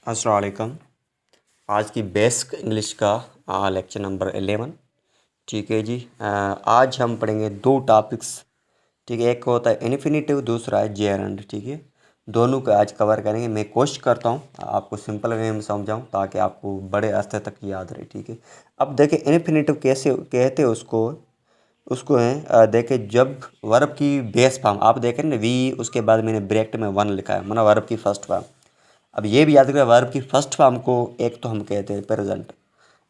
अस्सलाम वालेकुम। आज की बेसिक इंग्लिश का लेक्चर नंबर 11। ठीक है जी। आज हम पढ़ेंगे दो टॉपिक्स। ठीक है, एक होता है इन्फिनेटिव, दूसरा है जेरंड। ठीक है, दोनों को आज कवर करेंगे। मैं कोशिश करता हूँ आपको सिंपल वे में समझाऊँ ताकि आपको बड़े अरसे तक याद रहे। ठीक है, अब देखिए इन्फिनेटिव कैसे कहते हैं उसको। उसको है देखिए, जब वर्ब की बेस फॉर्म आप देखें ना, वी उसके बाद मैंने ब्रैकेट में वन लिखा है, मतलब वर्ब की फर्स्ट फॉर्म। अब ये भी याद रखिए, वर्ब की फर्स्ट फॉर्म को एक तो हम कहते हैं प्रेजेंट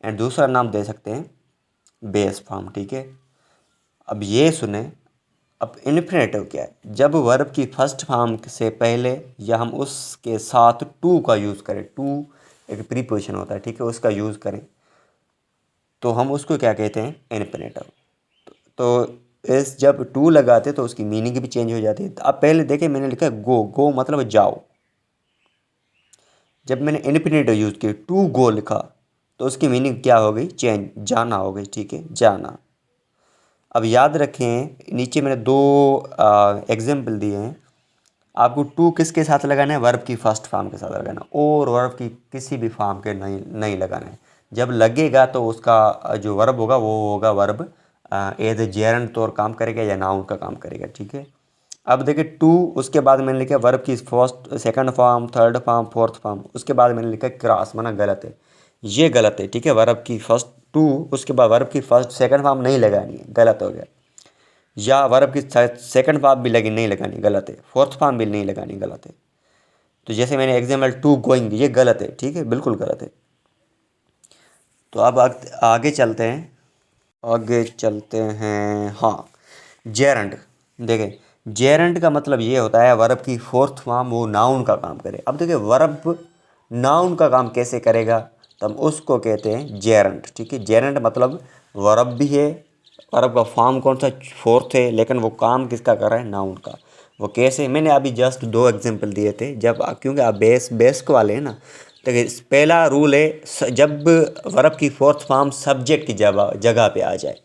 एंड दूसरा नाम दे सकते हैं बेस फॉर्म। ठीक है, अब ये सुने। अब इन्फिनेटिव क्या है? जब वर्ब की फर्स्ट फॉर्म से पहले या हम उसके साथ टू का यूज़ करें, टू एक प्रीपोजिशन होता है, ठीक है, उसका यूज़ करें तो हम उसको क्या कहते हैं? इन्फिनेटिव। तो इस जब टू लगाते तो उसकी मीनिंग भी चेंज हो जाती है। तो अब पहले देखिए, मैंने लिखा है गो। गो मतलब जाओ। जब मैंने इन्फिनेटिव यूज़ किया, टू गो लिखा, तो उसकी मीनिंग क्या हो गई? चेंज, जाना हो गई। ठीक है, जाना। अब याद रखें, नीचे मैंने दो एग्जाम्पल दिए हैं। आपको टू किसके साथ लगाना है? वर्ब की फर्स्ट फॉर्म के साथ लगाना, और वर्ब की किसी भी फॉर्म के नहीं नहीं लगाना है। जब लगेगा तो उसका जो वर्ब होगा वो होगा वर्ब एज ए जेरंड तौर काम करेगा या नाउन का काम करेगा। ठीक है, अब देखिए टू, उसके बाद मैंने लिखा वर्ब की first second form, third form, fourth form, उसके बाद मैंने लिखा क्रॉस, माना गलत है। ये गलत है। ठीक है, वर्ब की फर्स्ट टू, उसके बाद वर्ब की फर्स्ट सेकंड फॉर्म नहीं लगानी है, गलत हो गया। या वर्ब की सेकंड फॉर्म भी लगी नहीं लगानी, गलत है। फोर्थ फॉर्म भी नहीं लगानी, गलत है। तो जैसे मैंने एग्जाम्पल टू गोइंग, ये गलत है। ठीक है, बिल्कुल गलत है। तो अब आगे चलते हैं। आगे चलते हैं, हाँ, जेरंड। देखें, जेरंड का मतलब ये होता है वर्ब की फोर्थ फॉर्म वो नाउन का काम करे। अब देखिए, वर्ब नाउन का काम कैसे करेगा? तो हम उसको कहते हैं जेरंड। ठीक है, जेरंड मतलब वर्ब भी है, वर्ब का फॉर्म कौन सा? फोर्थ है, लेकिन वो काम किसका कर रहा है? नाउन का। वो कैसे? मैंने अभी जस्ट दो एग्जांपल दिए थे। जब क्योंकि आप बेसिक वाले हैं ना, तो पहला रूल है, जब वर्ब की फोर्थ फॉर्म सब्जेक्ट की जगह जगह पे आ जाए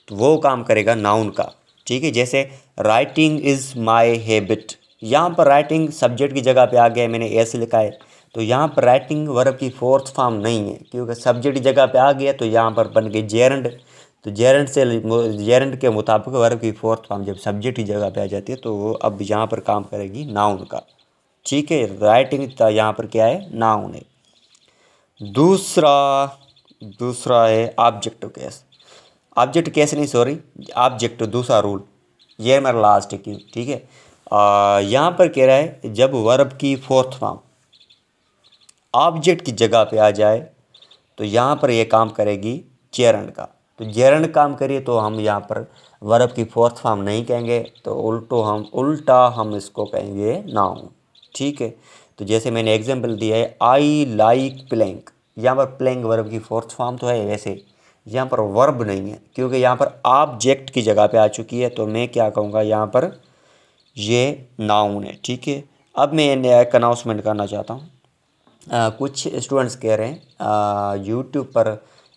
तो वो काम करेगा नाउन का। ठीक है, जैसे राइटिंग इज़ माई हैबिट, यहाँ पर राइटिंग सब्जेक्ट की जगह पे आ गया, मैंने ऐसे लिखा है। तो यहाँ पर राइटिंग वर्ब की फोर्थ फॉर्म नहीं है, क्योंकि सब्जेक्ट की जगह पे आ गया तो यहाँ पर बन गई जेरंड। तो जेरंड के मुताबिक वर्ब की फोर्थ फॉर्म जब सब्जेक्ट की जगह पे आ जाती है तो वो अब यहाँ पर काम करेगी नाउन का। ठीक है, राइटिंग यहाँ पर क्या है? नाउन है। दूसरा दूसरा है ऑब्जेक्टिव केस। ऑब्जेक्ट केस नहीं, सॉरी, ऑब्जेक्ट दूसरा रूल। ये मेरा लास्ट है क्यों? ठीक है, यहाँ पर कह रहा है जब वर्ब की फोर्थ फॉर्म ऑब्जेक्ट की जगह पे आ जाए तो यहाँ पर ये काम करेगी जेरंड का। तो जेरंड काम करिए तो हम यहाँ पर वर्ब की फोर्थ फॉर्म नहीं कहेंगे, तो उल्टा हम इसको कहेंगे नाउन। ठीक है, तो जैसे मैंने एग्जांपल दिया है, आई लाइक प्लेइंग, यहाँ पर प्लेइंग वर्ब की फोर्थ फॉर्म तो है, वैसे यहाँ पर वर्ब नहीं है क्योंकि यहाँ पर ऑब्जेक्ट की जगह पे आ चुकी है। तो मैं क्या कहूँगा यहाँ पर? ये नाउन है। ठीक है, अब मैं एक अनाउंसमेंट करना चाहता हूँ। कुछ स्टूडेंट्स कह रहे हैं यूट्यूब पर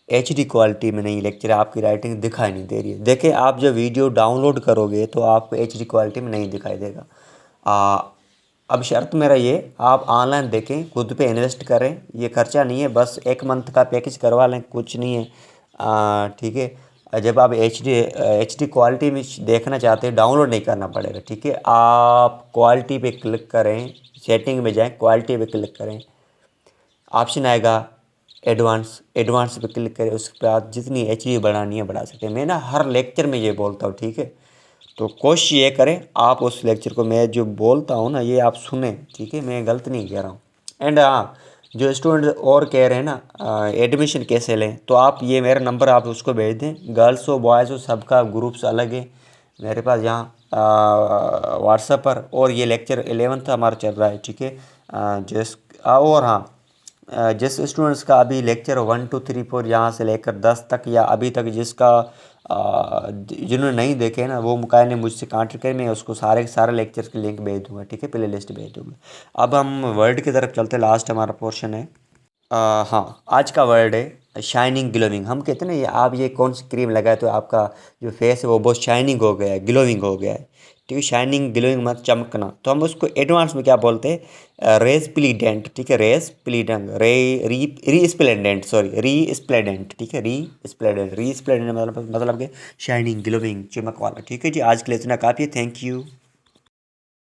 एचडी क्वालिटी में नहीं लेक्चर, आपकी राइटिंग दिखाई नहीं दे रही है। देखिए, आप जब वीडियो डाउनलोड करोगे तो आपको एचडी क्वालिटी में नहीं दिखाई देगा। अब शर्त मेरा ये, आप ऑनलाइन देखें, खुद पे इन्वेस्ट करें, ये खर्चा नहीं है, बस एक मंथ का पैकेज करवा लें, कुछ नहीं है। ठीक है, जब आप एच डी क्वालिटी में देखना चाहते हैं, डाउनलोड नहीं करना पड़ेगा। ठीक है, आप क्वालिटी पे क्लिक करें, सेटिंग में जाएं, क्वालिटी पे क्लिक करें, ऑप्शन आएगा एडवांस, एडवांस पे क्लिक करें, उसके बाद जितनी एचडी बढ़ानी है बढ़ा सकते हैं। मैं ना हर लेक्चर में ये बोलता हूँ। ठीक है, तो कोशिश ये करें आप उस लेक्चर को, मैं जो बोलता हूँ ना ये आप सुने। ठीक है, मैं गलत नहीं कह रहा हूँ। एंड हाँ, जो स्टूडेंट और कह रहे हैं ना एडमिशन कैसे लें, तो आप ये मेरा नंबर आप उसको भेज दें। गर्ल्स हो बॉयज़ हो सबका ग्रुप्स अलग है मेरे पास यहाँ व्हाट्सएप पर, और ये लेक्चर 11th हमारा चल रहा है। ठीक है, और हाँ, जिस स्टूडेंट्स का अभी लेक्चर 1 2 3 4 यहाँ से लेकर 10 तक या अभी तक जिसका जिन्होंने नहीं देखे ना, वो मुकायने मुझसे कांटेक्ट करें, मैं उसको सारे के सारे लेक्चर्स की लिंक भेज दूँगा। ठीक है, प्ले लिस्ट भेज दूँगा। अब हम वर्ड की तरफ चलते, लास्ट हमारा पोर्शन है। हाँ, आज का वर्ड है शाइनिंग, ग्लोविंग। हम कहते हैं ना, ये आप ये कौन सी क्रीम लगाए तो आपका जो फेस है वो बहुत शाइनिंग हो गया है, ग्लोविंग हो गया है। ठीक है, शाइनिंग ग्लोइंग मतलब चमकना, तो हम उसको एडवांस में क्या बोलते हैं, रेस्प्लीडेंट, ठीक है, रेस्प्लीडेंट, रीस्प्लेंडेंट, सॉरी रीस्प्लेंडेंट, ठीक है, रीस्प्लेंडेंट मतलब कि शाइनिंग ग्लोइंग चमक वाला। ठीक है जी, आज के लिए इतना काफ़ी है, थैंक यू।